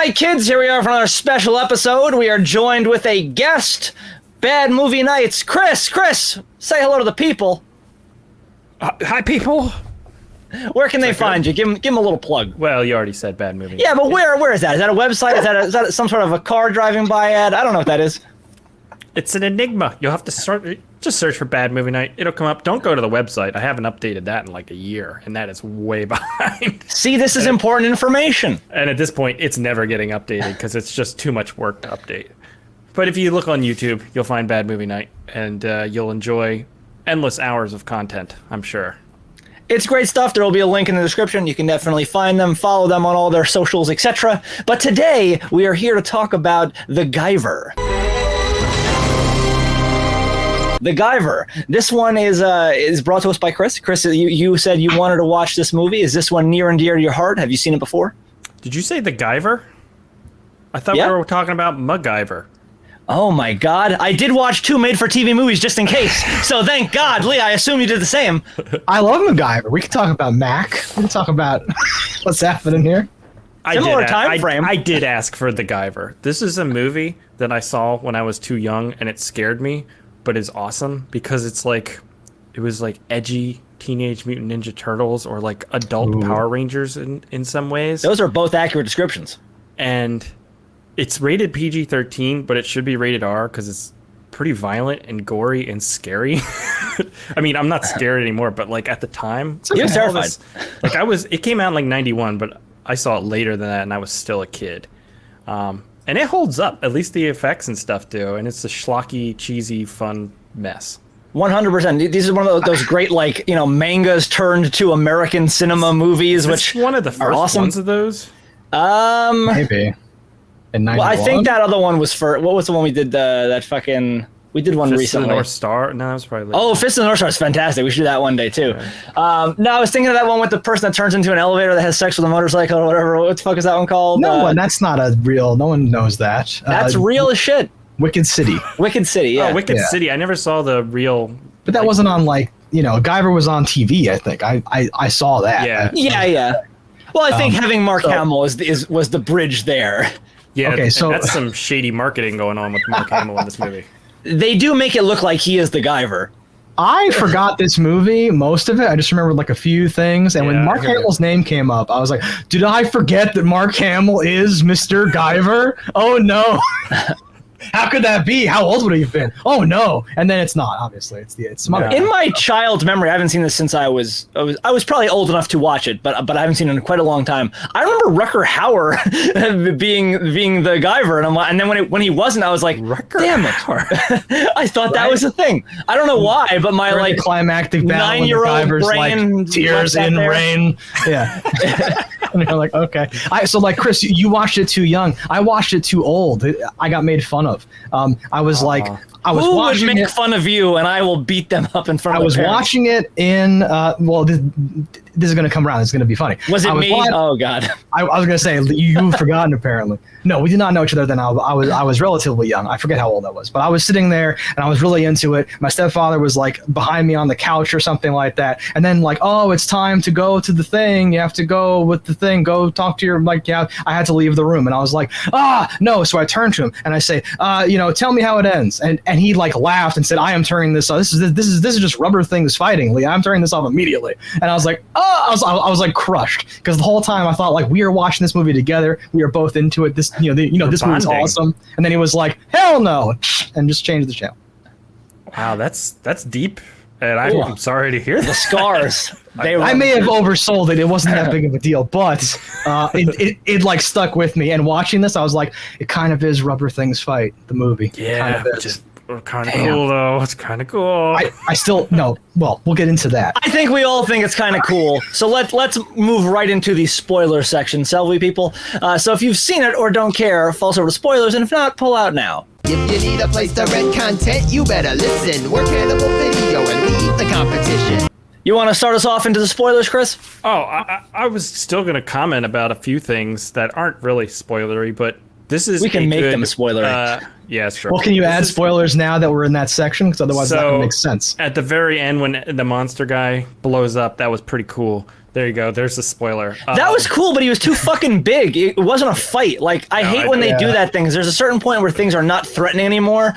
right, kids, here we are for another special episode. We are joined with a guest, Bad Movie Nights. Chris, say hello to the people. Hi, people. Where can they find you? Give them a little plug. Well, you already said Bad Movie. Yeah, but where is that? Is that a website? Is that some sort of a car driving by ad? I don't know what that is. It's an enigma. You'll have to just search for Bad Movie Night. It'll come up. Don't go to the website. I haven't updated that in like a year, and that is way behind. See, this is important information. And at this point, it's never getting updated because it's just too much work to update. But if you look on YouTube, you'll find Bad Movie Night, and you'll enjoy endless hours of content, I'm sure. It's great stuff. There will be a link in the description. You can definitely find them, follow them on all their socials, etc. But today, we are here to talk about the Guyver. The Guyver. This one is brought to us by Chris. Chris, you said you wanted to watch this movie. Is this one near and dear to your heart? Have you seen it before? Did you say the Guyver? I thought we were talking about MacGyver. Oh my God. I did watch 2 made-for-TV movies just in case. So thank God. Lee, I assume you did the same. I love MacGyver. We can talk about Mac. We can talk about what's happening here. Similar time frame. I did ask for the Guyver. This is a movie that I saw when I was too young, and it scared me, but is awesome because it was like edgy Teenage Mutant Ninja Turtles or like adult Power Rangers in some ways. Those are both accurate descriptions. And it's rated PG-13, but it should be rated R because it's pretty violent and gory and scary. I mean, I'm not scared anymore, but like at the time, you're terrified. It came out in like 91, but I saw it later than that, and I was still a kid. And it holds up. At least the effects and stuff do, and it's a schlocky, cheesy, fun mess. 100%. These are one of those great, like, mangas turned to American cinema movies, which one of the first awesome. ones of those. Maybe. Well, I think that other one was for what was the one we did? We did one Fist recently. of the North Star. No, that was probably later. Oh, Fist of the North Star is fantastic. We should do that one day too. Okay. No, I was thinking of that one with the person that turns into an elevator that has sex with a motorcycle or whatever. What the fuck is that one called? No, that's not a real. No one knows that. That's real as shit. Wicked City. Wicked City. Yeah. Oh, Wicked City. I never saw the real. But that wasn't on Guyver was on TV. I think I saw that. Yeah. Well, I think having Mark Hamill was the bridge there. Yeah, okay, so that's some shady marketing going on with Mark Hamill in this movie. They do make it look like he is the Guyver. I forgot this movie, most of it. I just remember like a few things. And when Mark Hamill's name came up, I was like, did I forget that Mark Hamill is Mr. Guyver? Oh, no. How could that be? How old would he have been? Oh no! And then it's not. Obviously, it's some other. In my child's memory, I haven't seen this since I was probably old enough to watch it, but I haven't seen it in quite a long time. I remember Rutger Hauer being the Guyver, and then when he wasn't, I was like, damn it! I thought that was a thing. I don't know why, but my climactic battle 9-year-old brain like tears in rain. Yeah. And you're like, okay. So Chris, you watched it too young. I watched it too old. I got made fun of. I was who would make fun of you, and I will beat them up in front of the parents. Watching it in this is going to come around. It's going to be funny. Was it me? Oh God. I was going to say you've forgotten apparently. No, we did not know each other then. I was relatively young. I forget how old I was, but I was sitting there and I was really into it. My stepfather was like behind me on the couch or something like that, and then oh, it's time to go to the thing. You have to go with the thing. Go talk to your I had to leave the room, and I was like, no. So I turned to him and I say, tell me how it ends, and he laughed and said, I am turning this off. This is just rubber things fighting, Lee. I'm turning this off immediately. And I was like, I was like crushed because the whole time I thought we are watching this movie together. We are both into it. This this movie's awesome. And then he was like, hell no, and just changed the channel. Wow, that's deep. And I'm sorry to hear that. The scars. I may have oversold it. It wasn't that big of a deal, but it stuck with me. And watching this, I was like, it kind of is Rubber Things Fight, the movie. Yeah, kind of cool though. It's kind of cool. I still no. Well, we'll get into that. I think we all think it's kind of cool. So let's move right into the spoiler section, shall we, people? So if you've seen it or don't care, false over to spoilers, and if not, pull out now. If you need a place to rent content, you better listen. We're Cannibal Video and we eat the competition. You want to start us off into the spoilers, Chris? Oh, I was still going to comment about a few things that aren't really spoilery, but this is we can make them spoilery. Yeah, it's true. Well, can you add spoilers now that we're in that section? Because otherwise that doesn't make sense. At the very end, when the monster guy blows up, that was pretty cool. There you go. There's the spoiler. That was cool, but he was too fucking big. It wasn't a fight. Like, I hate when they do that thing. 'Cause there's a certain point where things are not threatening anymore,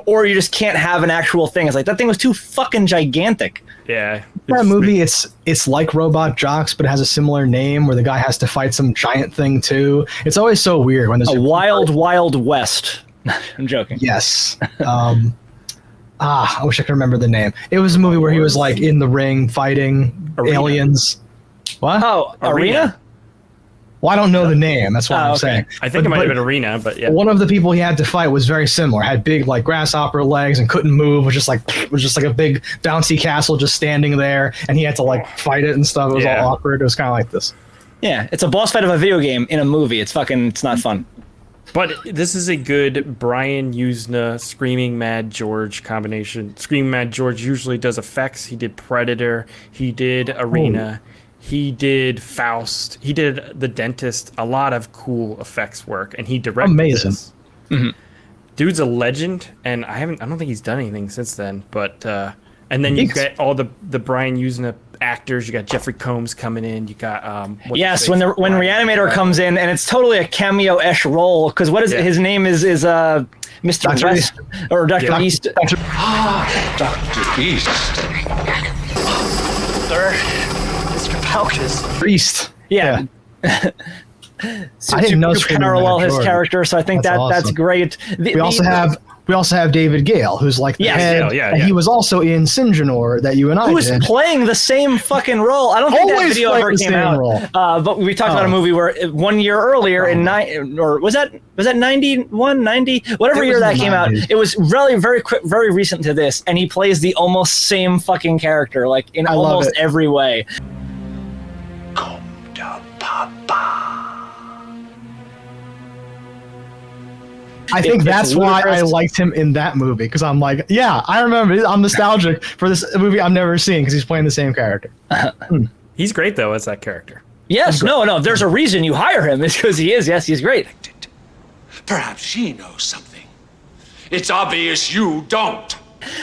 or you just can't have an actual thing. It's like, that thing was too fucking gigantic. Yeah. That movie, it's like Robot Jocks, but it has a similar name where the guy has to fight some giant thing too. It's always so weird when there's a Wild Wild West. I'm joking. Yes. I wish I could remember the name. It was a movie where he was like in the ring fighting aliens. What? Oh, Arena? Well, I don't know the name. That's what I'm saying. I think it might have been Arena, but yeah. One of the people he had to fight was very similar. Had big like grasshopper legs and couldn't move. Was just like a big bouncy castle just standing there, and he had to like fight it and stuff. It was all awkward. It was kind of like this. Yeah, it's a boss fight of a video game in a movie. It's not fun. But this is a good Brian Usna Screaming Mad George combination. Screaming Mad George usually does effects. He did Predator. He did Arena. He did Faust. He did The Dentist. A lot of cool effects work, and he directed this. Mm-hmm. Dude's a legend, and I don't think he's done anything since then. But and then you get all the Brian Usna actors. You got Jeffrey Combs coming in. You got when Reanimator comes in, and it's totally a cameo-ish role, because what is his name is Mr. Dr. West or Dr. East. Dr. East. Sir, Mr. Palkus. Priest. Yeah. I didn't know to parallel his character, so I think that's great. We also have David Gale, who's like the head, and he was also in Sinjanor that you and I did. Who was playing the same fucking role. I don't think that video ever came out. But we talked about a movie where 1 year earlier was that 91, 90, whatever year that came out. It was really very quick, very recent to this, and he plays the almost same fucking character, like in almost every way. Come to Papa. I think that's why I liked him in that movie, because I'm like, yeah, I remember. I'm nostalgic for this movie I've never seen because he's playing the same character. He's great, though, as that character. Yes, no, there's a reason you hire him. It's because he is. Yes, he's great. Perhaps she knows something. It's obvious you don't.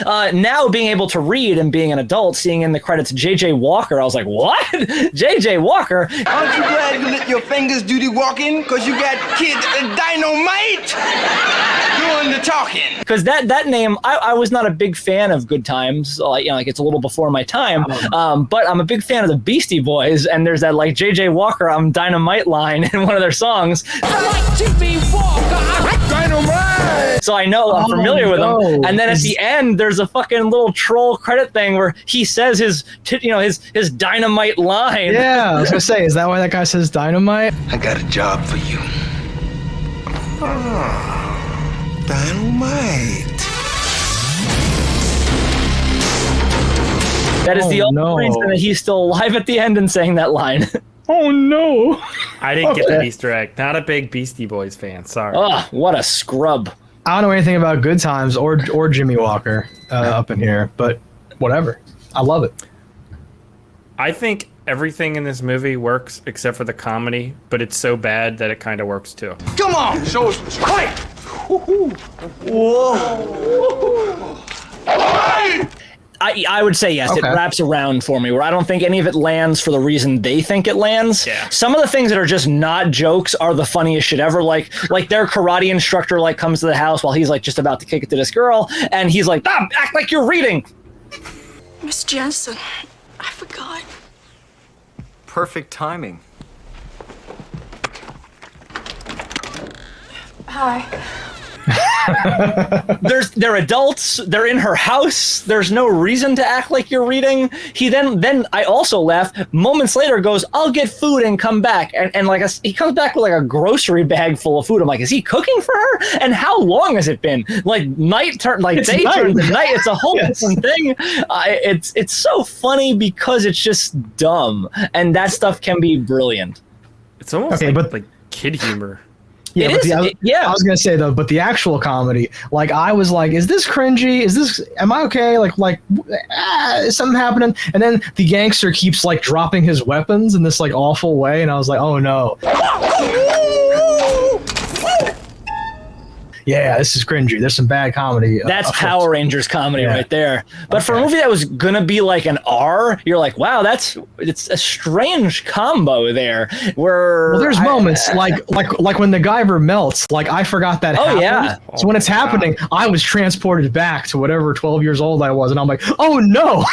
Now being able to read and being an adult, seeing in the credits J.J. Walker, I was like, what? J.J. Walker? Aren't you glad you let your fingers do the walking? Because you got Kid Dynamite doing the talking. Because that name, I was not a big fan of Good Times. Like it's a little before my time. But I'm a big fan of the Beastie Boys, and there's that like J.J. Walker, I'm Dynamite line in one of their songs. Like Jimmy Walker, I'm Dynamite. So I know I'm familiar with him. And then at the end, there's a fucking little troll credit thing where he says his dynamite line. Yeah, I was gonna say, is that why that guy says dynamite? I got a job for you. Dynamite. That is the only reason that he's still alive at the end and saying that line. Oh no! I didn't get the Easter egg. Not a big Beastie Boys fan. Sorry. Oh, what a scrub. I don't know anything about Good Times or Jimmy Walker up in here, but whatever. I love it. I think everything in this movie works except for the comedy, but it's so bad that it kind of works too. Come on, show us what's right. Whoa. I would say yes. Okay. It wraps around for me, where I don't think any of it lands for the reason they think it lands. Yeah. Some of the things that are just not jokes are the funniest shit ever. Like their karate instructor comes to the house while he's just about to kick it to this girl, and he's like, act like you're reading. Miss Jensen, I forgot. Perfect timing. Hi. They're adults. They're in her house. There's no reason to act like you're reading. He then I also laugh. Moments later, goes, "I'll get food and come back." And he comes back with a grocery bag full of food. I'm like, is he cooking for her? And how long has it been? Night turn, day turn to night. It's a whole different thing. It's so funny because it's just dumb, and that stuff can be brilliant. It's almost like kid humor. Yeah, I was gonna say though, but the actual comedy, I was like, is this cringy? Am I okay? Is something happening? And then the gangster keeps dropping his weapons in this awful way, and I was like, oh no. yeah, this is cringy. There's some bad comedy. That's afoot. Power Rangers comedy right there. But for a movie that was gonna be like an R, you're like, wow, it's a strange combo there. Where there's moments like when the Guyver melts. Like I forgot that. happened. Yeah. So when it's happening, I was transported back to whatever 12 years old I was, and I'm like, oh no,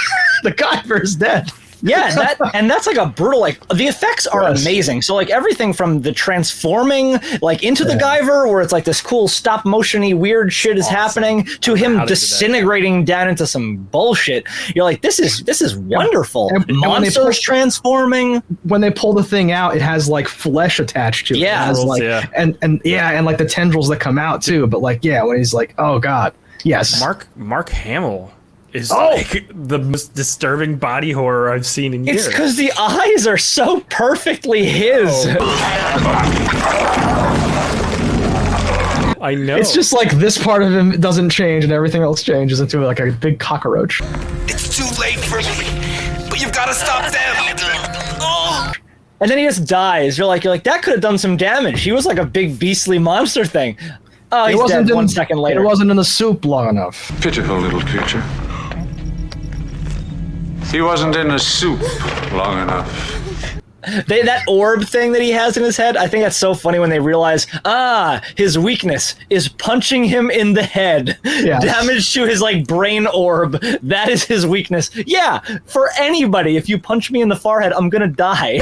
the Guyver is dead. Yeah, that's like a brutal, like the effects are amazing. So like everything from the transforming like into the Guyver, where it's like this cool stop motion-y weird shit is happening, to him disintegrating down into some bullshit. You're like, this is wonderful. And monsters transforming. When they pull the thing out, it has like flesh attached to it. Yeah, it has, like, and like the tendrils that come out too. But like, yeah, when he's like, oh god, yes, Mark Hamill is like the most disturbing body horror I've seen in years. It's because the eyes are so perfectly his. I know. It's just like this part of him doesn't change and everything else changes into like a big cockroach. It's too late for me, but you've got to stop them. And then he just dies. You're like, that could have done some damage. He was like a big beastly monster thing. Oh, he's dead 1 second later. It wasn't in the soup long enough. Pitiful little creature. He wasn't in a soup long enough. That orb thing that he has in his head, I think that's so funny when they realize, his weakness is punching him in the head. Yeah. Damage to his like brain orb. That is his weakness. Yeah, for anybody, if you punch me in the forehead, I'm gonna die.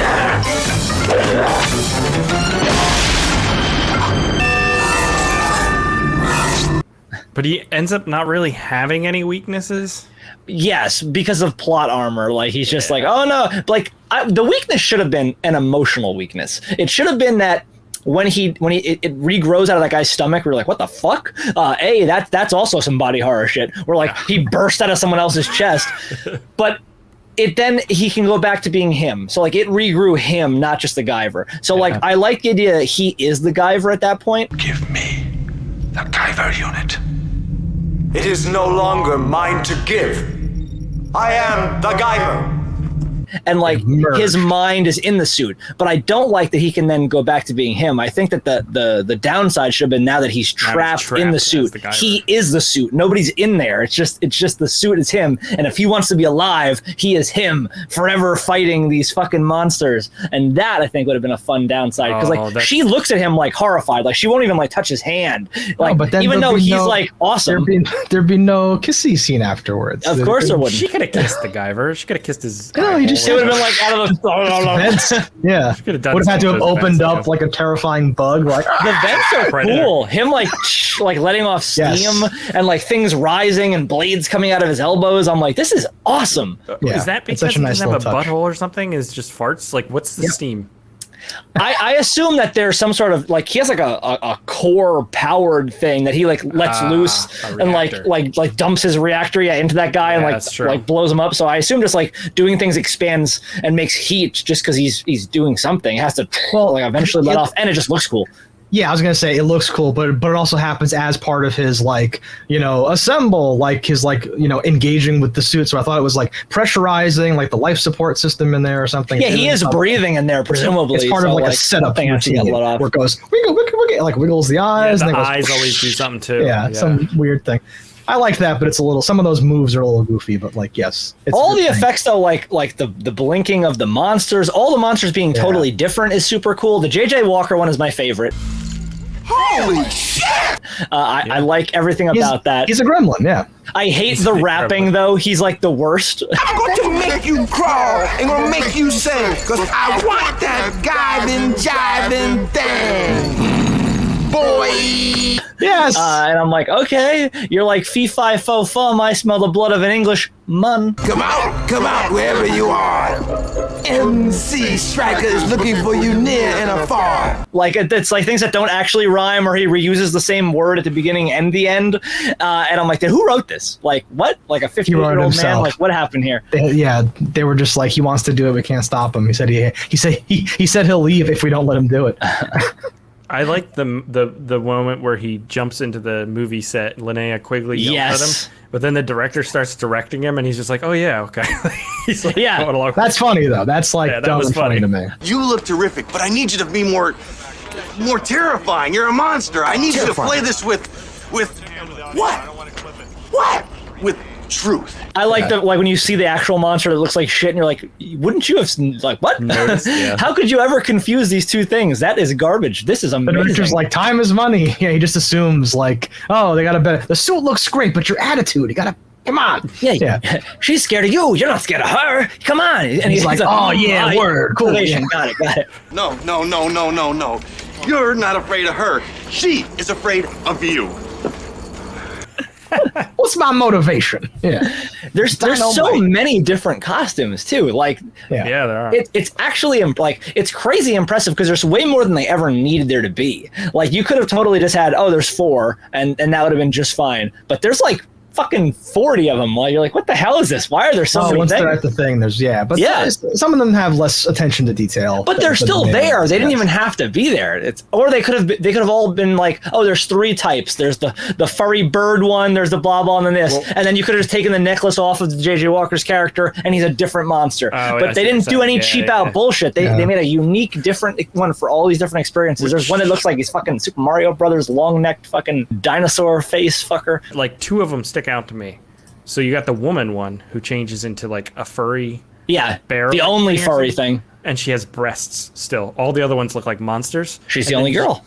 But he ends up not really having any weaknesses. Yes, because of plot armor. Like he's just like, oh no. Like the weakness should have been an emotional weakness. It should have been that when it regrows out of that guy's stomach, we're like, what the fuck? That's also some body horror shit. We're like, he burst out of someone else's chest, but then he can go back to being him. So like it regrew him, not just the Guyver. So like I like the idea that he is the Guyver at that point. Give me the Guyver unit. It is no longer mine to give. I am the Guyver. And like his mind is in the suit, but I don't like that he can then go back to being him. I think that the downside should have been now that he's trapped in the suit, he is the suit. Nobody's in there. It's just the suit is him. And if he wants to be alive, he is him forever fighting these fucking monsters. And that I think would have been a fun downside because like she looks at him like horrified, like she won't even like touch his hand. Like but then even though he's like awesome, there'd be no kissy scene afterwards. Of course there wouldn't. She could have kissed the Guyver. She could have kissed his. No, he just. It would have been like out of the vents. Yeah, would have had to have opened up like a terrifying bug. Like the vents are cool. Him like letting off steam and like things rising and blades coming out of his elbows. I'm like, this is awesome. Yeah, is that because he doesn't have a butthole or something? Is just farts? Like, what's the steam? I assume that there's some sort of like he has like a core powered thing that he like lets loose and like dumps his reactor into that guy and like blows him up. So I assume just like doing things expands and makes heat just because he's doing something. It has to like eventually let off, and it just looks cool. Yeah, I was gonna say it looks cool, but it also happens as part of his like assemble, like his like engaging with the suit. So I thought it was like pressurizing like the life support system in there or something. Yeah, he is breathing in there presumably. It's part of like a setup thing has to get let off. Where it goes wiggle, like wiggles the eyes. Yeah, and the goes, eyes always do something too. Yeah, some weird thing. I like that, but it's a little. Some of those moves are a little goofy, but like yes, it's all the effects though, like the blinking of the monsters, all the monsters being totally different is super cool. The J.J. Walker one is my favorite. Holy shit! I like everything about that. He's a gremlin, yeah. I hate the rapping though. He's like the worst. I'm going to make you crawl and gonna make you sing, cause I want that jiving thing, boy. Yes. And I'm like, okay, you're like fee fi fo fum. I smell the blood of an English mun. Come out, wherever you are. MC Striker's looking for you near and afar. Like it's like things that don't actually rhyme, or he reuses the same word at the beginning and the end. And I'm like, who wrote this? Like what? Like a 50-year-old man? Like what happened here? They were just like, he wants to do it, we can't stop him. He said he said he'll leave if we don't let him do it. I like the moment where he jumps into the movie set. Linnea Quigley yells at him, but then the director starts directing him, and he's just like, "Oh yeah, okay." He's like, yeah, going along. That's funny though. That's like dumb and funny to me. You look terrific, but I need you to be more terrifying. You're a monster. I need you to play this with with what? What? With truth. I like the when you see the actual monster that looks like shit, and you're like, wouldn't you have what? Noticed, yeah. How could you ever confuse these two things? That is garbage. This is The amazing. director's like, time is money. Yeah, he just assumes like, oh, they got a better. The suit looks great, but your attitude, you gotta come on. Yeah. She's scared of you. You're not scared of her. Come on. And he's like, oh yeah, word, cool. Yeah. Got it. No. You're not afraid of her. She is afraid of you. What's my motivation? Yeah, There's so many different costumes too. Like, Yeah, there are. it's actually it's crazy impressive because there's way more than they ever needed there to be. Like, you could have totally just had, there's 4, and that would have been just fine. But there's like fucking 40 of them. Like, you're like, what the hell is this? Why are there so many once things? they're at the thing, there's some of them have less attention to detail. But they're still there. They didn't even have to be there. Or they could have all been like, there's 3 types. There's the furry bird one, there's the blah blah, and then this. And then you could have just taken the necklace off of J.J. Walker's character, and he's a different monster. But they didn't do any cheap out bullshit. They made a unique, different one for all these different experiences. There's one that looks like he's fucking Super Mario Brothers, long-necked fucking dinosaur face fucker. Like 2 of them stick out to me. So you got the woman one who changes into like a furry bear. The only furry thing. And she has breasts still. All the other ones look like monsters. She's the only girl.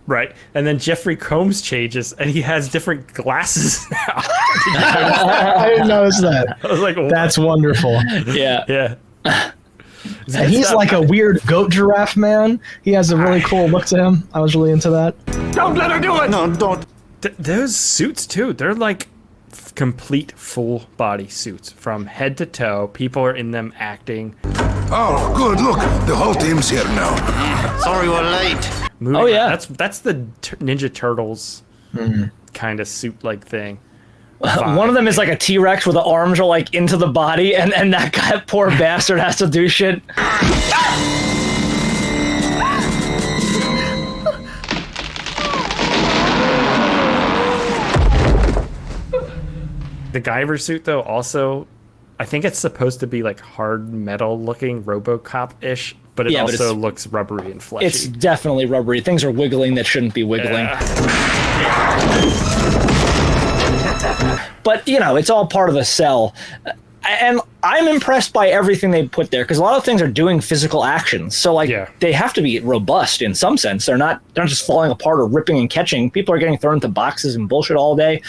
Right. And then Jeffrey Combs changes and he has different glasses now. I didn't notice that. I was like, what? That's wonderful. Yeah. And he's like a weird goat giraffe man. He has a really cool look to him. I was really into that. Don't let her do it. No, don't. Those suits too, they're like complete full body suits from head to toe. People are in them acting. Oh, good. Look, the whole team's here now. Sorry we're late. That's the Ninja Turtles kind of suit like thing. One of them is like a T-Rex where the arms are like into the body, and that poor bastard has to do shit. The Guyver suit, though, also, I think it's supposed to be like hard metal looking, RoboCop-ish, but it also looks rubbery and fleshy. It's definitely rubbery. Things are wiggling that shouldn't be wiggling. But, it's all part of the cell. And I'm impressed by everything they put there, because a lot of things are doing physical actions. So, they have to be robust in some sense. They're not just falling apart or ripping and catching. People are getting thrown into boxes and bullshit all day.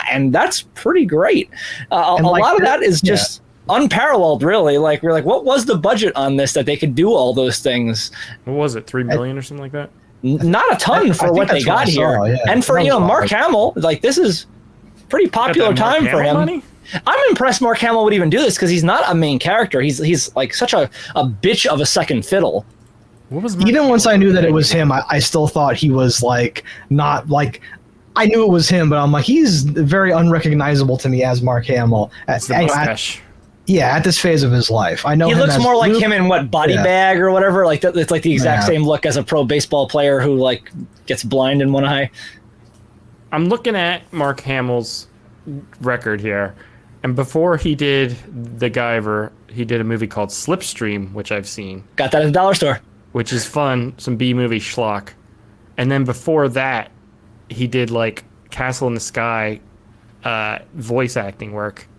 And that's pretty great. A lot of that is just unparalleled, really. Like, we're like, what was the budget on this that they could do all those things? What was it, $3 million or something like that? Not a ton for what they got here. And for, Mark Hamill, this is pretty popular time for him. Money? I'm impressed Mark Hamill would even do this because he's not a main character. He's like such a bitch of a second fiddle. Even once I knew that it was him, I still thought he was like not like. I knew it was him, but I'm like, he's very unrecognizable to me as Mark Hamill. At this phase of his life, I know he looks more like him in Body Bag or whatever. Like it's like the exact same look as a pro baseball player who like gets blind in one eye. I'm looking at Mark Hamill's record here. And before he did the Guyver, he did a movie called Slipstream, which I've seen. Got that at the dollar store. Which is fun, some B-movie schlock. And then before that, he did like Castle in the Sky voice acting work.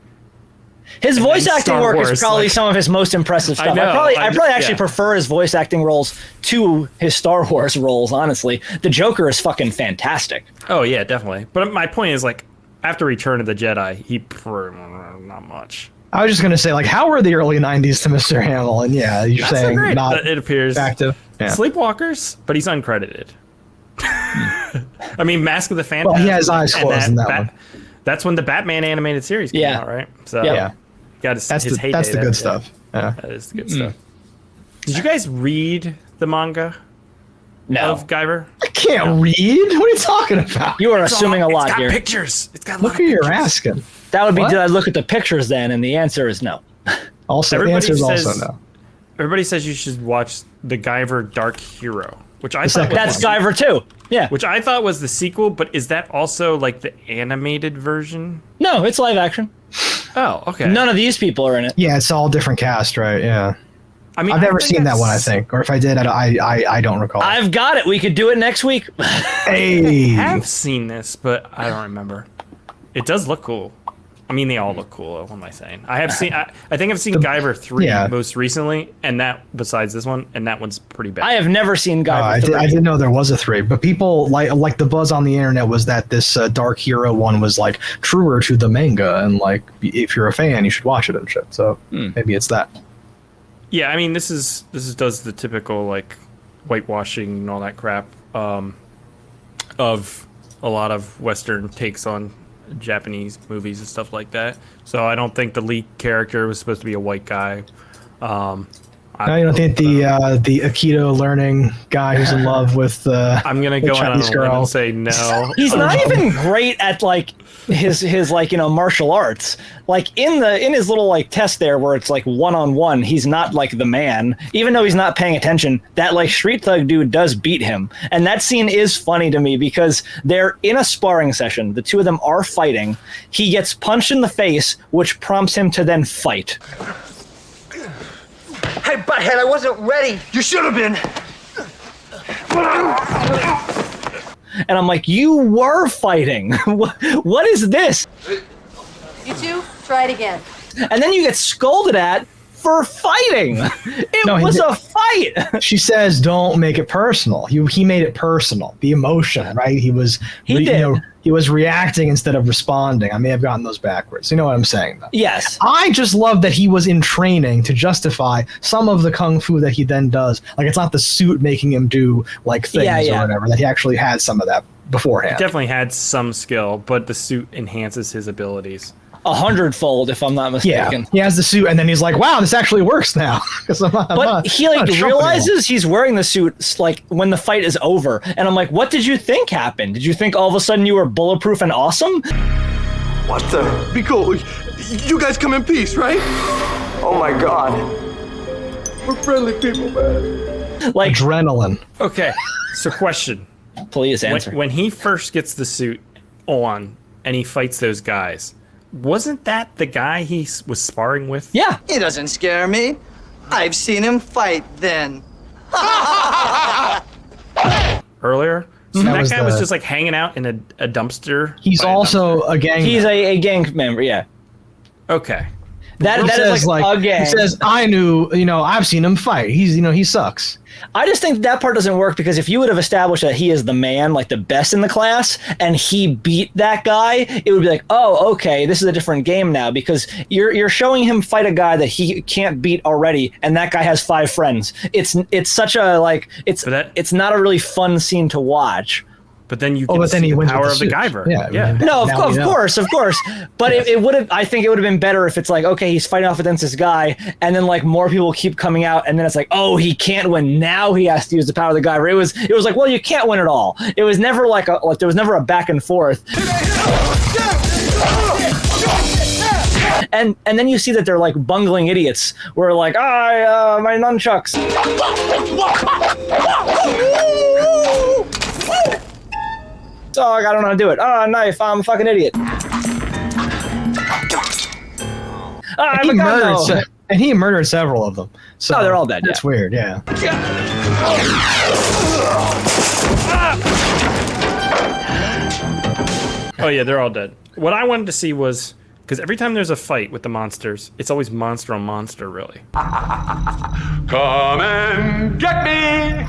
His voice acting work is probably some of his most impressive stuff. I probably actually prefer his voice acting roles to his Star Wars roles, honestly. The Joker is fucking fantastic. Oh, yeah, definitely. But my point is, like, after Return of the Jedi, he not much. I was just gonna say, like, how were the early '90s to Mr. Hamill? And you're saying not it appears active. Yeah. Sleepwalkers, but he's uncredited. I mean, Mask of the Phantasm. Well, he has eyes closed in that one. That's when the Batman animated series came out, right? So got his heyday. That's the good stuff. Yeah, that is the good stuff. Did you guys read the manga? No. Of Guyver? I can't read. What are you talking about? You are assuming a lot here. It's got pictures. It's got a lot Look who you're asking. That would be, did I look at the pictures then? And the answer is no. Also, the answer is also no. Everybody says you should watch the Guyver Dark Hero, which I thought that's Guyver too. Yeah. Which I thought was the sequel, but is that also like the animated version? No, it's live action. Oh, okay. None of these people are in it. Yeah, it's all different cast, right? Yeah. I mean, I've never seen that one, I think, or if I did, I don't recall. I've got it. We could do it next week. Hey, I have seen this, but I don't remember. It does look cool. I mean, they all look cool. What am I saying? I have seen. I think I've seen Guyver 3 most recently, and that besides this one, and that one's pretty bad. I have never seen Guyver 3. I didn't know there was a 3, but people like the buzz on the internet was that this Dark Hero one was like truer to the manga, and like if you're a fan, you should watch it and shit. So maybe it's that. Yeah, I mean, this does the typical like whitewashing and all that crap of a lot of Western takes on Japanese movies and stuff like that. So I don't think the lead character was supposed to be a white guy. No, you don't think the Aikido learning guy who's in love with I'm gonna go out on a limb and say no. He's not even great at like his like, you know, martial arts. Like in his little like test there where it's like 1-on-1, he's not like the man. Even though he's not paying attention, that like street thug dude does beat him. And that scene is funny to me because they're in a sparring session. The two of them are fighting. He gets punched in the face, which prompts him to then fight. Hey, butthead, I wasn't ready. You should have been. And I'm like, you were fighting. What is this? You two, try it again. And then you get scolded at for fighting. It was a fight. She says, "Don't make it personal." He made it personal. The emotion, right? He was he was reacting instead of responding. I may have gotten those backwards. You know what I'm saying, though? Yes. I just love that he was in training to justify some of the kung fu that he then does. Like it's not the suit making him do like things or whatever. That he actually had some of that beforehand. He definitely had some skill, but the suit enhances his abilities. 100-fold, if I'm not mistaken. Yeah, he has the suit, and then he's like, "Wow, this actually works now." But he like realizes he's wearing the suit like when the fight is over, and I'm like, "What did you think happened? Did you think all of a sudden you were bulletproof and awesome?" What the? Be cool. You guys come in peace, right? Oh my god. We're friendly people, man. Like adrenaline. Okay, so question. Please answer. When he first gets the suit on and he fights those guys, wasn't that the guy he was sparring with? Yeah. He doesn't scare me. I've seen him fight then. Earlier? So That that was guy was just like hanging out in a dumpster. He's also a gang. He's a gang member, yeah. Okay. That is like a gang. He says, I've seen him fight. He sucks. I just think that part doesn't work because if you would have established that he is the man, like the best in the class, and he beat that guy, it would be like, oh, okay, this is a different game now because you're showing him fight a guy that he can't beat already, and that guy has 5 friends. It's such a like it's not a really fun scene to watch. But then you can see the power of the Guyver. Yeah. No, of course. But it would have. I think it would have been better if it's like, okay, he's fighting off against this guy, and then like more people keep coming out, and then it's like, oh, he can't win. Now he has to use the power of the Guyver. It was like, well, you can't win at all. It was never like there was never a back and forth. And then you see that they're like bungling idiots. Where like, my nunchucks. Dog, I don't know how to do it. Knife, I'm a fucking idiot. I'm a gun, and he murdered several of them. So they're all dead. That's weird, yeah. Oh yeah, they're all dead. What I wanted to see was, because every time there's a fight with the monsters, it's always monster on monster, really. Come and get me!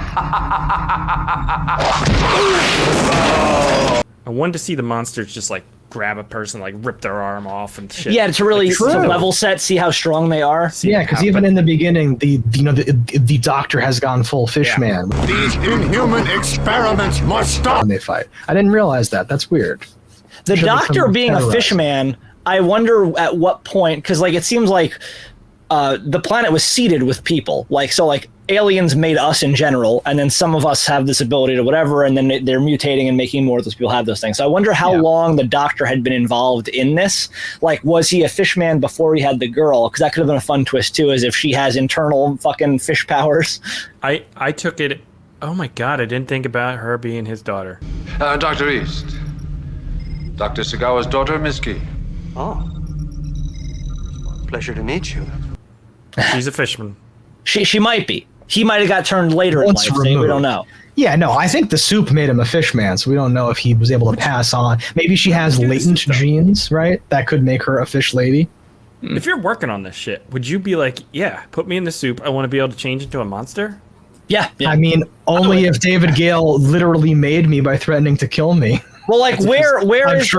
I wanted to see the monsters just like grab a person, like rip their arm off and shit. Yeah, to really level set, see how strong they are. Yeah, because even in the beginning, the doctor has gone full fish man. These inhuman experiments must stop. When they fight, I didn't realize that. That's weird. The doctor being a fish man, I wonder at what point, because like it seems like the planet was seeded with people, like aliens made us in general, and then some of us have this ability to whatever, and then they're mutating and making more of those people have those things. So I wonder how long the doctor had been involved in this. Like, was he a fish man before he had the girl? Because that could have been a fun twist too, as if she has internal fucking fish powers. I took it. Oh my god, I didn't think about her being his daughter. Dr. East. Dr. Sagawa's daughter, Miss Key. Oh. Pleasure to meet you. She's a fisherman. She might be. He might have got turned later in life. So we don't know. Yeah, no, I think the soup made him a fish man, so we don't know if he was able to pass on. Maybe she has latent genes, right? That could make her a fish lady. If you're working on this shit, would you be like, yeah, put me in the soup. I want to be able to change into a monster? Yeah. I mean, only if David Gale literally made me by threatening to kill me. Well, like where is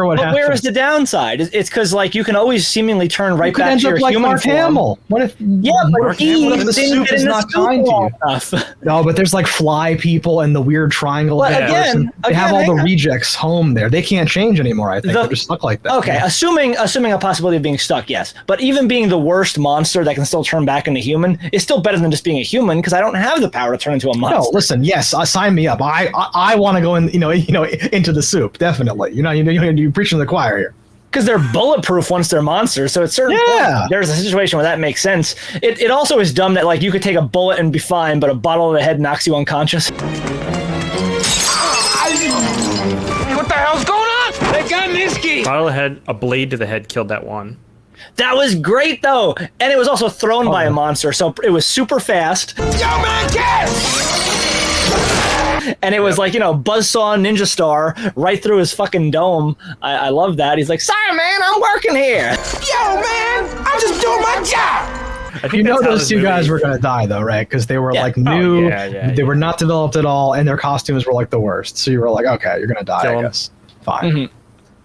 the downside? It's because like you can always seemingly turn right back to your like human Mark form. Hamill. What if the soup is not kind to you? No, but there's like fly people and the weird triangle. They have all the rejects home there. They can't change anymore. I think they're just stuck like that. Okay, yeah. assuming a possibility of being stuck, yes. But even being the worst monster that can still turn back into human is still better than just being a human because I don't have the power to turn into a monster. No, listen, yes, sign me up. I want to go in, into the soup. Definitely. You're preaching to the choir here. Because they're bulletproof once they're monsters, so at certain point, there's a situation where that makes sense. It also is dumb that like you could take a bullet and be fine, but a bottle to the head knocks you unconscious. What the hell's going on? They got Nisky! Bottle head, a blade to the head killed that one. That was great though, and it was also thrown by a monster, so it was super fast. Yo, man, catch! And it was like, buzzsaw ninja star right through his fucking dome. I love that. He's like, sorry, man, I'm working here. Yo, man, I'm just doing my job. I think those two guys were going to die, though, right? Because they were like new. They were not developed at all, and their costumes were like the worst. So you were like, okay, you're going to die, I guess. Fine. Mm-hmm.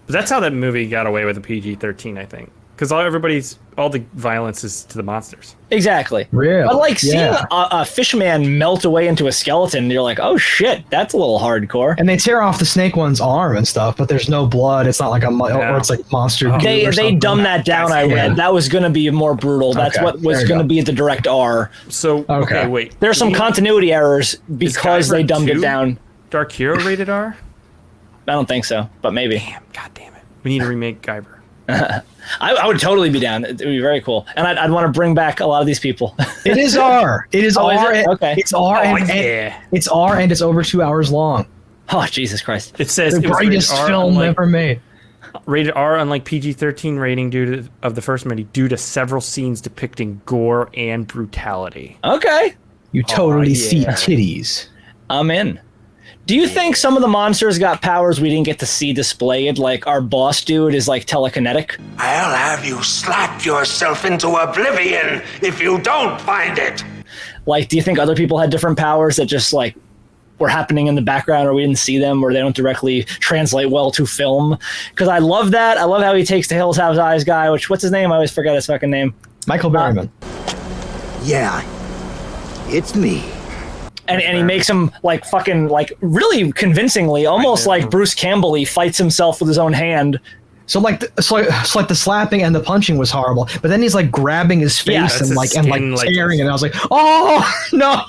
But that's how that movie got away with a PG-13, I think. Because all the violence is to the monsters. Exactly. Really? But like seeing a fish man melt away into a skeleton, you're like, oh shit, that's a little hardcore. And they tear off the snake one's arm and stuff, but there's no blood. It's not like or it's like monster. They dumb that down. I read that was going to be more brutal. That's what was going to be the direct R. So okay, wait. There's some continuity errors because they dumbed it down. Dark Hero rated R? I don't think so, but maybe. God damn it. We need to remake Guyver. I would totally be down. It would be very cool, and I'd want to bring back a lot of these people. It is R. It is R. Okay. It's R. It's R, and it's over 2 hours long. Oh Jesus Christ! It says the greatest film ever made. Rated R, unlike PG-13 rating of the first movie, due to several scenes depicting gore and brutality. Okay. You totally see titties. I'm in. Do you think some of the monsters got powers we didn't get to see displayed? Like our boss dude is like telekinetic? I'll have you slap yourself into oblivion if you don't find it. Like, do you think other people had different powers that just like were happening in the background or we didn't see them or they don't directly translate well to film? Because I love that. I love how he takes the Hills Have Eyes guy, what's his name? I always forget his fucking name. Michael Berryman. Yeah, it's me. And he makes him like fucking like really convincingly, almost like Bruce Campbell. He fights himself with his own hand. So like the slapping and the punching was horrible, but then he's like grabbing his face and tearing it. And I was like, oh no,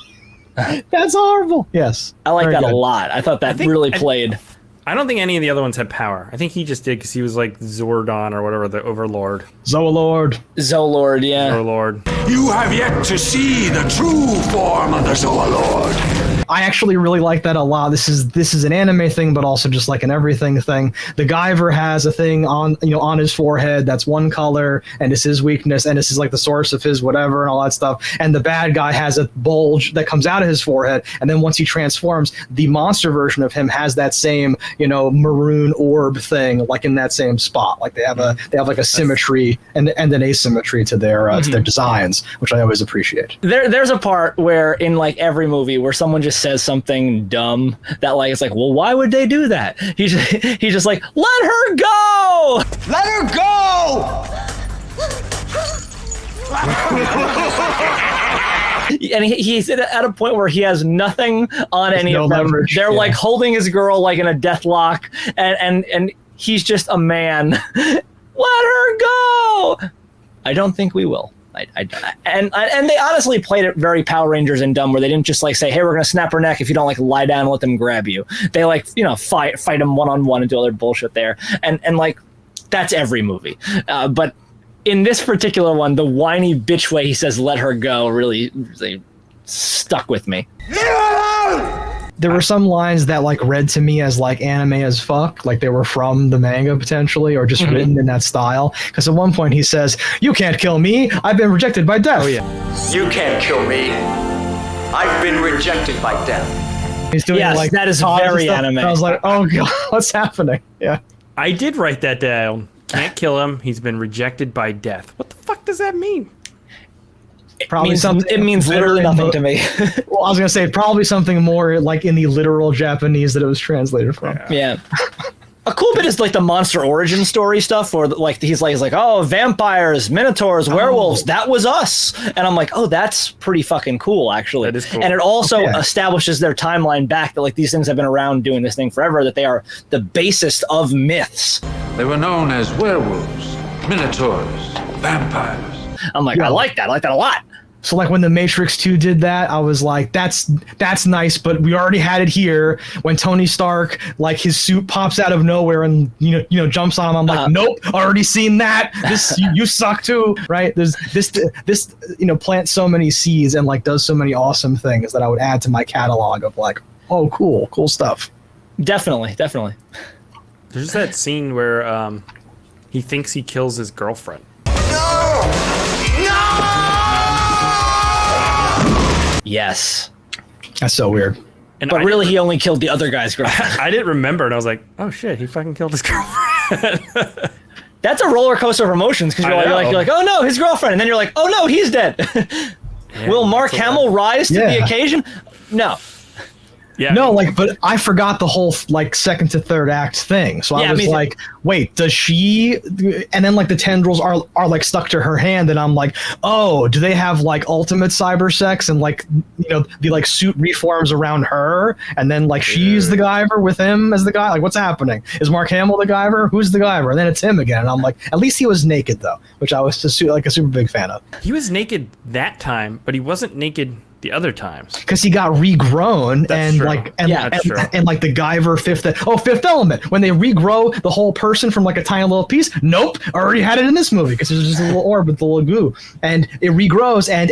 that's horrible. Yes, I like that a lot. I thought that really played. I don't think any of the other ones had power. I think he just did because he was like Zordon or whatever, the Overlord. Zoolord, yeah. Zoolord. You have yet to see the true form of the Zoolord. I actually really like that a lot. This is an anime thing, but also just like an everything thing. The Guyver has a thing on his forehead that's one color, and it's his weakness, and this is like the source of his whatever and all that stuff. And the bad guy has a bulge that comes out of his forehead, and then once he transforms, the monster version of him has that same maroon orb thing, like in that same spot. Like they have like a symmetry and an asymmetry to their designs, which I always appreciate. There's a part where in like every movie where someone just says something dumb that like it's like, well, why would they do that? He's just like, let her go! Let her go! And he's at a point where he has nothing on any of them. Leverage, They're like holding his girl like in a death lock, and he's just a man. Let her go! I don't think we will. And they honestly played it very Power Rangers and dumb, where they didn't just like say, hey, we're gonna snap her neck if you don't like lie down and let them grab you. They like fight them one-on-one and do other bullshit there, and like that's every movie, but in this particular one, the whiny bitch way he says let her go really stuck with me. Leave her alone! There were some lines that like read to me as like anime as fuck, like they were from the manga potentially, or just written in that style. Because at one point he says, "You can't kill me. I've been rejected by death." Oh yeah. You can't kill me. I've been rejected by death. He's doing Yes, like that is taunts and very stuff. anime. And I was like, "Oh god, what's happening?" Yeah. I did write that down. Can't kill him. He's been rejected by death. What the fuck does that mean? Probably It means literally nothing to me. Well, I was gonna say probably something more like in the literal Japanese that it was translated from. Yeah. A cool bit is like the monster origin story stuff, where like he's like, oh, vampires, minotaurs, werewolves, that was us, and I'm like, oh, that's pretty fucking cool, actually. That is cool. And it also establishes their timeline back that like these things have been around doing this thing forever, that they are the basest of myths. They were known as werewolves, minotaurs, vampires. I'm like, I like that a lot. So like when the Matrix 2 did that, I was like, that's nice, but we already had it here. When Tony Stark, like his suit pops out of nowhere and you know jumps on him, I'm like, nope, already seen that. This you suck too, right? There's this plants so many seeds and like does so many awesome things that I would add to my catalog of like, oh, cool stuff. Definitely. There's that scene where he thinks he kills his girlfriend. Yes. That's so weird. But really, he only killed the other guy's girlfriend. I didn't remember, and I was like, oh shit, he fucking killed his girlfriend. That's a roller coaster of emotions, because you're like, oh no, his girlfriend, and then you're like, oh no, he's dead. Will Mark Hamill rise to the occasion? No. Yeah. No, like, but I forgot the whole like second to third act thing. So I was like, wait, does she? And then like the tendrils are like stuck to her hand, and I'm like, oh, do they have like ultimate cyber sex and like the like suit reforms around her, and then like she's the Guyver with him as the guy? Like, what's happening? Is Mark Hamill the Guyver? Who's the Guyver? And then it's him again. And I'm like, at least he was naked though, which I was just like a super big fan of. He was naked that time, but he wasn't naked the other times because he got regrown. That's true. And like the Guyver Fifth Element, when they regrow the whole person from like a tiny little piece. Nope, already had it in this movie because it's just a little orb with the little goo, and it regrows and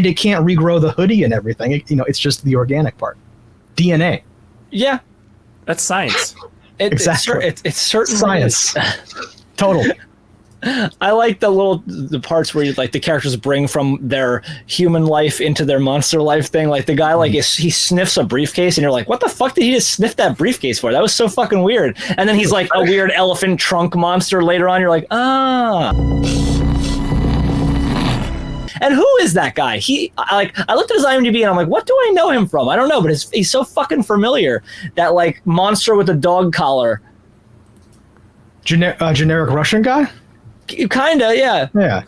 it can't regrow the hoodie and everything. It's just the organic part, DNA. Yeah, that's science. Exactly, it's certain science. Total. I like the parts where like the characters bring from their human life into their monster life thing. Like the guy, like he sniffs a briefcase, and you're like, what the fuck did he just sniff that briefcase for? That was so fucking weird. And then he's like a weird elephant trunk monster later on. You're like, ah. And who is that guy? I looked at his IMDb and I'm like, what do I know him from? I don't know, but he's so fucking familiar. That like monster with a dog collar. Generic Russian guy. Kinda, yeah. Yeah.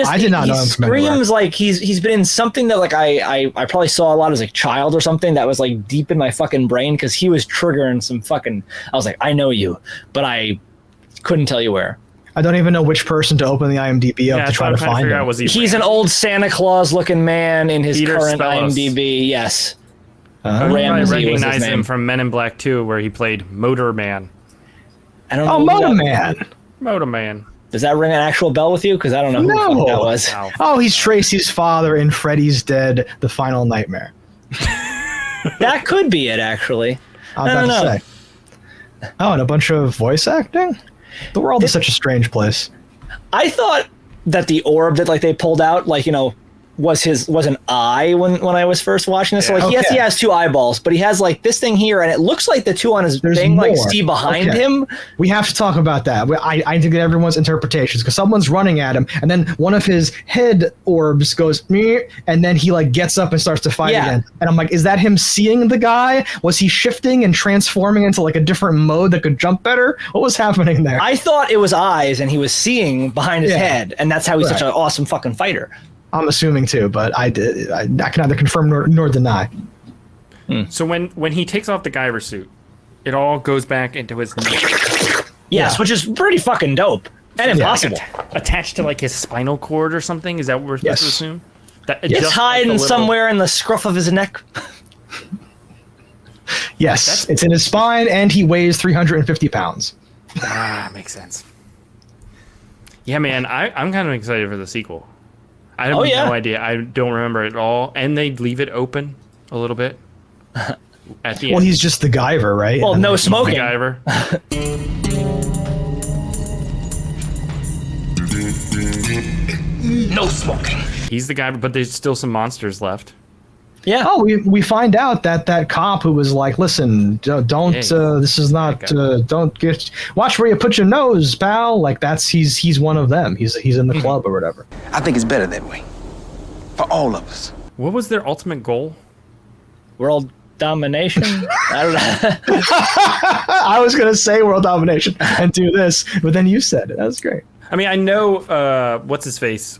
I did not know him from anywhere. Screams like he's been in something that like I probably saw a lot as a child or something that was like deep in my fucking brain, because he was triggering some fucking. I was like, I know you, but I couldn't tell you where. I don't even know which person to open the IMDb up to try to find him. He's an old Santa Claus looking man in his current IMDb. Yes. I recognize him from Men in Black 2, where he played Motor Man. I don't know. Motor Man. Motor Man. Does that ring an actual bell with you? Because I don't know who the fuck that was. Wow. Oh, he's Tracy's father in Freddy's Dead: The Final Nightmare. That could be it, actually. I was about to say. Oh, and a bunch of voice acting? The world is such a strange place. I thought that the orb that like they pulled out, like, was an eye when I was first watching this. So like he has two eyeballs, but he has like this thing here, and it looks like the two on his thing like see behind him. We have to talk about that. I need to get everyone's interpretations, because someone's running at him, and then one of his head orbs goes meh, and then he like gets up and starts to fight again. And I'm like, is that him seeing the guy? Was he shifting and transforming into like a different mode that could jump better? What was happening there? I thought it was eyes, and he was seeing behind his head, and that's how he's such an awesome fucking fighter. I'm assuming too, but I can neither confirm nor deny. So when he takes off the Guyver suit, it all goes back into his Yes, which is pretty fucking dope and impossible. Attached to like his spinal cord or something. Is that what we're supposed to assume? It's hiding somewhere in the scruff of his neck. Yes, it's in his spine, and he weighs 350 pounds. Makes sense. Yeah, man, I'm kind of excited for the sequel. I have no idea. I don't remember it at all. And they leave it open a little bit. at the Well, end. he's just the Guyver, right? Well, And no then- smoking. Guyver. No smoking. He's the Guyver, but there's still some monsters left. Yeah. Oh, we find out that cop who was like, listen, don't this is not don't get watch where you put your nose, pal. Like he's one of them. He's in the club or whatever. I think it's better that way. For all of us. What was their ultimate goal? World domination. I don't know. I was gonna say world domination and do this, but then you said it. That was great. I mean, I know what's his face?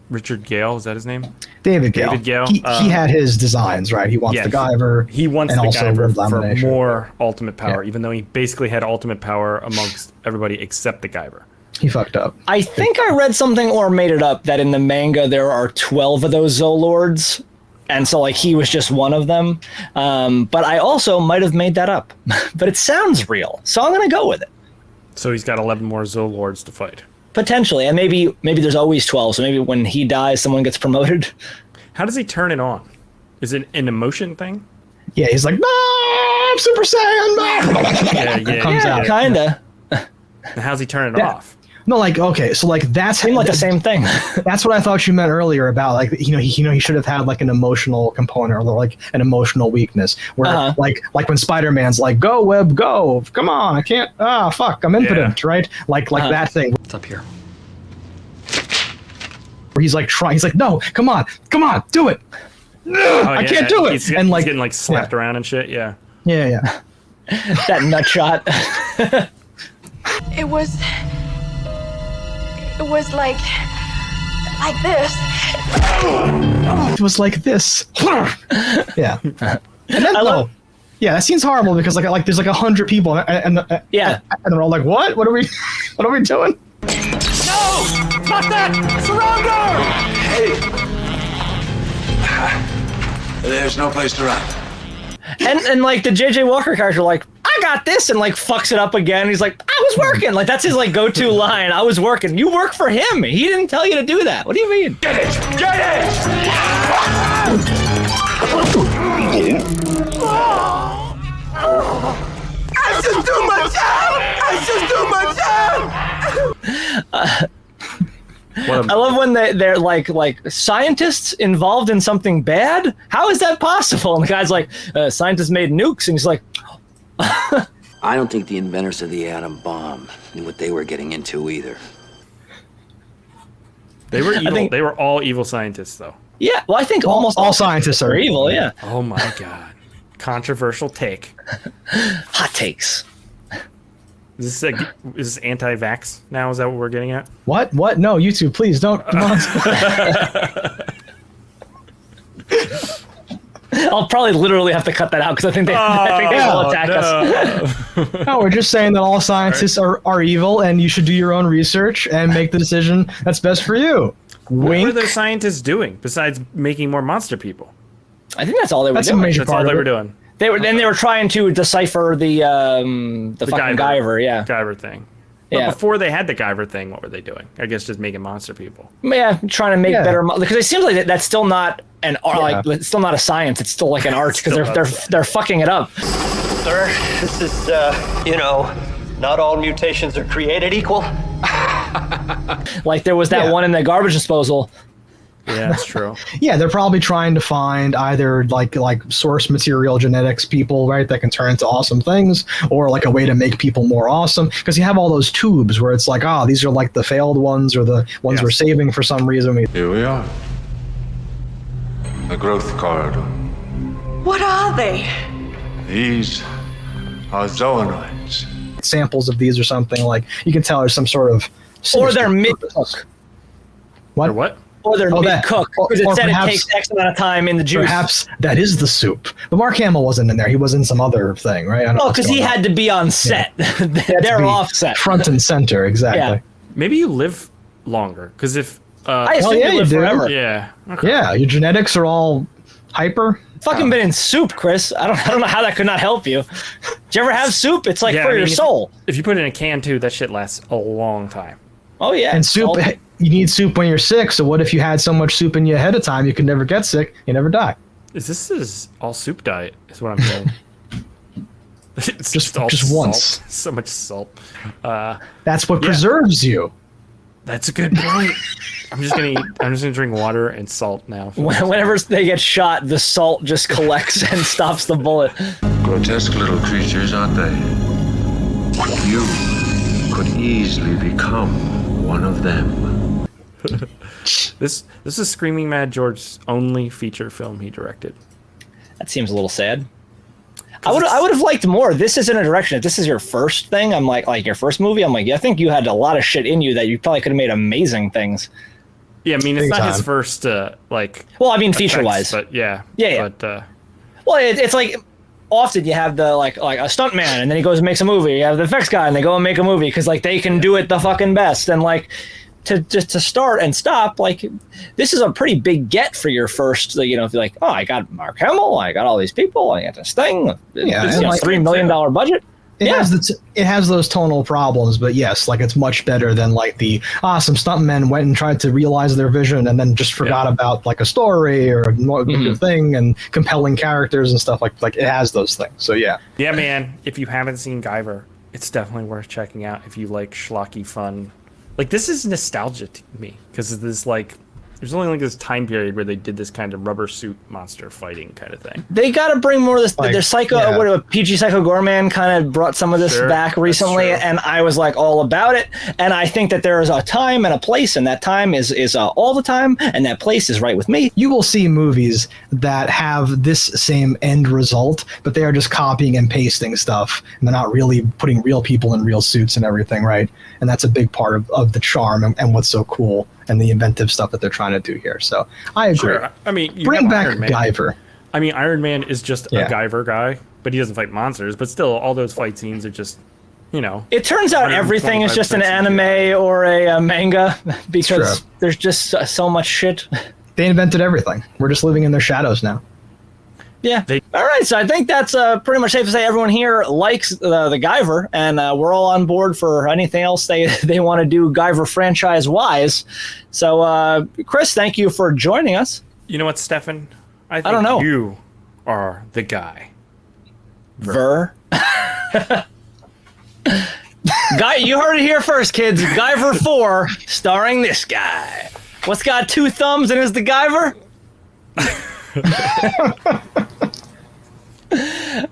Richard Gale, is that his name? David Gale. David Gale. He had his designs, right? He wants the Guyver. He wants and the also Guyver world for domination. more ultimate power, even though he basically had ultimate power amongst everybody except the Guyver. He fucked up. I think I read something or made it up that in the manga there are 12 of those Zolords, and so like he was just one of them. But I also might have made that up. But it sounds real, so I'm gonna go with it. So he's got 11 more Zolords to fight. Potentially, and maybe there's always 12. So maybe when he dies, someone gets promoted. How does he turn it on? Is it an emotion thing? Yeah, he's like, no, I'm Super Saiyan. Yeah, kinda. How's he turn it off? No, like okay, so like that's like the same thing. That's what I thought you meant earlier about like he should have had like an emotional component or like an emotional weakness where like when Spider-Man's like go Web go, come on, I can't, fuck, I'm impotent, right? Like that thing. It's up here. Where he's like trying, he's like no, come on, do it. I can't do it. He's and like getting like slapped around and shit. Yeah. That nut shot. It was like this. It was like this. Yeah. And then yeah, that seems horrible because like there's like 100 people and they're all like, what are we doing? No! Not that! Surround her! Hey! There's no place to run. And like the JJ Walker character, like, I got this, and like fucks it up again. He's like, I was working. Like that's his like go-to line. I was working. You work for him. He didn't tell you to do that. What do you mean? Get it! Get it! I just do my job! I love when they're like scientists involved in something bad. How is that possible? And the guy's like, scientists made nukes, and he's like, I don't think the inventors of the atom bomb knew what they were getting into either. They were evil. They were all evil scientists, though. Yeah, well, I think almost all scientists are evil. Yeah. Oh my god, controversial take. Hot takes. Is this anti-vax now? Is that what we're getting at? What? No, YouTube, please don't. I'll probably literally have to cut that out because I think they will attack us. No, we're just saying that all scientists are evil and you should do your own research and make the decision that's best for you. What were those scientists doing besides making more monster people? I think that's all they were doing. That's all they were doing. They were trying to decipher the fucking Guyver, Guyver thing. But before they had the Guyver thing, what were they doing? I guess just making monster people. Yeah, trying to make better because it seems like that's still not an art. Like it's still not a science. It's still like an art because they're fucking it up. Sir, this is not all mutations are created equal. Like there was that one in the garbage disposal. Yeah, that's true. Yeah, they're probably trying to find either like source material genetics people, right, that can turn into awesome things, or like a way to make people more awesome. Because you have all those tubes where it's like, these are like the failed ones or the ones we're saving for some reason. Here we are. The growth corridor. What are they? These are zoonoids. Samples of these or something, like you can tell there's some sort of or they're mid-cook. What? What? Or they're mid-cook because it said it takes X amount of time in the juice. Perhaps that is the soup. But Mark Hamill wasn't in there. He was in some other thing, right? Oh, because he had to be on set. They're off set. Front and center, exactly. Yeah. Maybe you live longer because if I assume you live forever. Yeah. Okay. Yeah, your genetics are all hyper. Fucking been in soup, Chris. I don't know how that could not help you. Did you ever have soup? It's like for your soul. If you put it in a can too, that shit lasts a long time. Oh yeah. And soup, you need soup when you're sick. So what if you had so much soup in you ahead of time you could never get sick, you never die? This is all soup diet, is what I'm saying. It's just all just salt. once. So much salt. That's what preserves you. That's a good point. I'm just gonna drink water and salt now. Whenever they get shot, the salt just collects and stops the bullet. Grotesque little creatures, aren't they? You could easily become one of them. This is Screaming Mad George's only feature film he directed. That seems a little sad. I would have liked more. This is in a direction. If this is your first thing, I'm like your first movie, I'm like, yeah, I think you had a lot of shit in you that you probably could have made amazing things. Yeah, I mean, it's not his first Well, I mean, feature wise, but yeah. But well, it's like often you have the like a stuntman, and then he goes and makes a movie. You have the effects guy, and they go and make a movie because like they can do it the fucking best. And like to start and stop, like this is a pretty big get for your first. You know, if you're like, oh, I got Mark Hamill, I got all these people, I got this thing. Yeah, it's like $3 million budget. It has those tonal problems, but yes, like it's much better than like some stuntmen went and tried to realize their vision and then just forgot about like a story or a thing and compelling characters and stuff like it has those things. So yeah. Yeah, man. If you haven't seen Guyver, it's definitely worth checking out if you like schlocky fun. Like this is nostalgia to me because this like there's only like this time period where they did this kind of rubber suit monster fighting kind of thing. They got to bring more of this. Like, their PG Psycho Gorman kind of brought some of this back recently, and I was like all about it. And I think that there is a time and a place, and that time is all the time, and that place is right with me. You will see movies that have this same end result, but they are just copying and pasting stuff, and they're not really putting real people in real suits and everything, right? And that's a big part of the charm and what's so cool and the inventive stuff that they're trying to do here. So I agree. Sure. I mean, bring back Guyver. I mean, Iron Man is just a Guyver guy, but he doesn't fight monsters. But still, all those fight scenes are just, you know. It turns out everything is just an anime or a manga because there's just so much shit. They invented everything. We're just living in their shadows now. Yeah. All right. So I think that's pretty much safe to say everyone here likes the Guyver, and we're all on board for anything else they want to do Guyver franchise-wise. So, Chris, thank you for joining us. You know what, Stefan? I don't know. You are the guy. Guy, you heard it here first, kids. Guyver 4, starring this guy. What's got 2 thumbs and is the Guyver?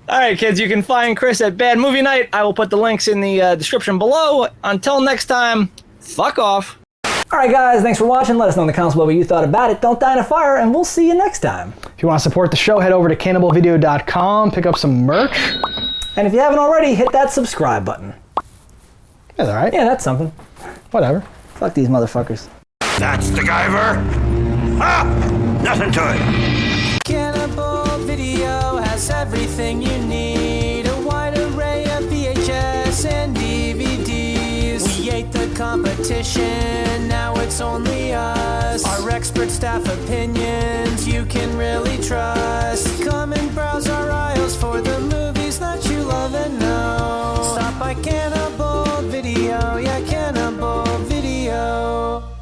All right, kids, you can find Chris at Bad Movie Night. I will put the links in the description below. Until next time, fuck off. All right, guys, thanks for watching. Let us know in the comments below what you thought about it. Don't die in a fire, and we'll see you next time. If you want to support the show, head over to cannibalvideo.com, pick up some merch. And if you haven't already, hit that subscribe button. That's all right. Yeah, that's something. Whatever. Fuck these motherfuckers. That's the Guyver. Nothing to it. Cannibal Video has everything you need. A wide array of VHS and DVDs. We ate the competition, now it's only us. Our expert staff opinions you can really trust. Come and browse our aisles for the movies that you love and know. Stop by Cannibal Video, yeah.